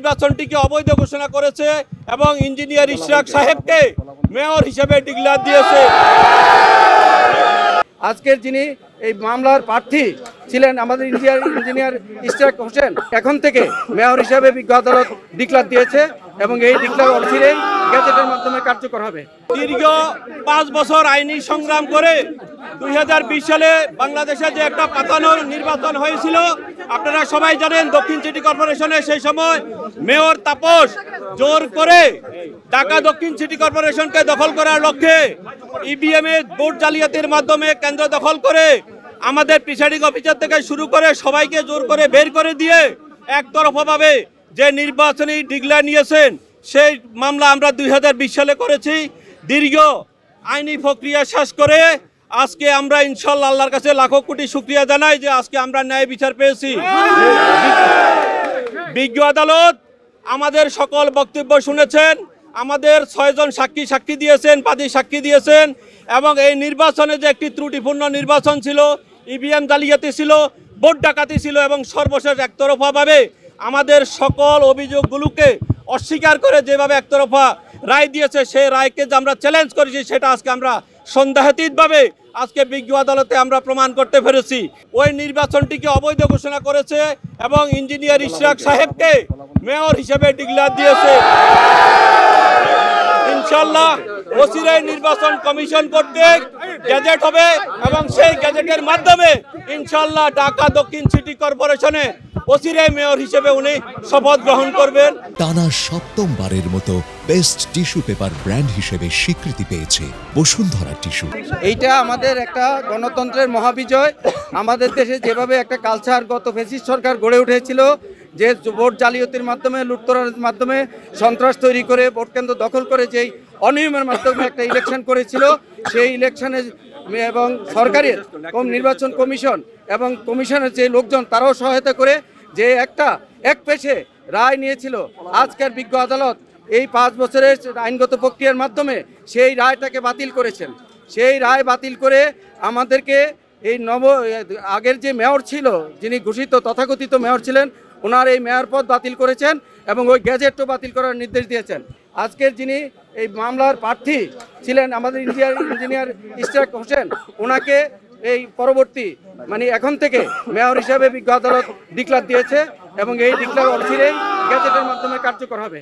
নির্বাচনটিকে অবৈধ ঘোষণা করেছে এবং ইঞ্জিনিয়ার ইশরাক সাহেবকে মেয়র হিসেবে ডিক্লেয়ার দিয়েছে। আজকের যিনি এই মামলার প্রার্থী ছিলেন আমাদের ইঞ্জিনিয়ার ইশরাক হোসেন এখন থেকে মেয়র হিসেবে বিজ্ঞ আদালত ডিক্লেয়ার দিয়েছে এবং এই ডিক্লেয়ার অচিরেই গেজেটের মাধ্যমে কার্যকর হবে। দীর্ঘ 5 বছর আইনি সংগ্রাম করে 2020 সালে বাংলাদেশে যে একটা পাতানো নির্বাচন হয়েছিল আপনারা সবাই জানেন। দক্ষিণ সিটি কর্পোরেশনে সেই সময় মেয়র তাপস জোর করে ঢাকা দক্ষিণ সিটি কর্পোরেশনকে দখল করার লক্ষ্যে ইভিএম এ ভোট জালিয়াতির মাধ্যমে কেন্দ্র দখল করে আমাদের প্রিসাইডিং অফিসার থেকে শুরু করে সবাইকে জোর করে বের করে দিয়ে একতরফাভাবে যে নির্বাচনী ডিক্লেয়ার নিয়েছেন সেই মামলা আমরা 2020 সালে করেছি। দীর্ঘ আইনি প্রক্রিয়া শেষ করে আজকে আমরা ইনশাআল্লাহ আল্লাহর কাছে লাখো কোটি শুকরিয়া জানাই যে আজকে আমরা ন্যায় বিচার পেয়েছি। বিজ্ঞ আদালত আমাদের সকল বক্তব্য শুনেছেন, আমাদের 6 জন সাক্ষী দিয়েছেন, বাদী সাক্ষী দিয়েছেন এবং এই নির্বাচনে যে একটি ত্রুটিপূর্ণ নির্বাচন ছিল, ইভিএম জালিয়াতি ছিল, ভোট ডাকাতি ছিল এবং সর্বশেষ একতরফাভাবে আমাদের সকল অভিযোগগুলোকে অস্বীকার করে যেভাবে একতরফা রায় দিয়েছে সেই রায়কে যে আমরা চ্যালেঞ্জ করেছি সেটা আজকে আমরা সন্দেহাতীতভাবে আজকে বিজ্ঞ আদালতে আমরা প্রমাণ করতে পেরেছি। ওই নির্বাচনটিকে অবৈধ ঘোষণা করেছে এবং ইঞ্জিনিয়ার ইশরাক সাহেবকে মেয়র হিসেবে ডিক্লেয়ার দিয়েছে। ইনশাআল্লাহ অচিরেই নির্বাচন কমিশন কর্তৃক গ্যাজেট হবে এবং সেই গ্যাজেটের মাধ্যমে ইনশাআল্লাহ ঢাকা দক্ষিণ সিটি কর্পোরেশনে অচিরেই মেয়র হিসেবে উনি শপথ গ্রহণ করবেন। টানা 7মবারের মতো বেস্ট টিস্যু পেপার ব্র্যান্ড হিসেবে স্বীকৃতি পেয়েছে বসুন্ধরা টিস্যু। এইটা আমাদের একটা গণতন্ত্রের মহাবিজয়। আমাদের দেশে যেভাবে একটা কালচার গত ফ্যাসিস্ট সরকার গড়ে উঠেছিল, যে ভোট জালিয়াতির মাধ্যমে লুটতরার মাধ্যমে সন্ত্রাস তৈরি করে ভোট কেন্দ্র দখল করে যেই অনিয়মের মাধ্যমে একটা ইলেকশন করেছিল, সেই ইলেকশনে এবং সরকারের নির্বাচন কমিশন এবং কমিশনের যে লোকজন তারাও সহায়তা করে যে এক পেশে রায় নিয়েছিল। আজকের বিজ্ঞ আদালত এই 5 বছরের আইনগত প্রক্রিয়ার মাধ্যমে সেই রায়টাকে বাতিল করেছেন। সেই রায় বাতিল করে আমাদেরকে এই আগের যে মেয়র ছিল, যিনি ঘোষিত তথাকথিত মেয়র ছিলেন, ওনার এই মেয়র পদ বাতিল করেছেন এবং ওই গ্যাজেটও বাতিল করার নির্দেশ দিয়েছেন। আজকের যিনি এই মামলার প্রার্থী ছিলেন আমাদের ইঞ্জিনিয়ার ইশরাক হোসেন ওনাকে এই পরবর্তী এখন থেকে মেয়র হিসাবে বিজ্ঞ আদালত ডিক্লেয়ার দিয়েছে এবং এই ডিক্লেয়ার অচিরেই গ্যাজেটের মাধ্যমে কার্যকর হবে।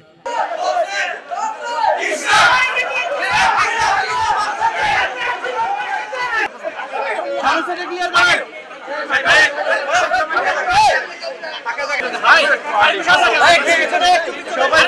সবাই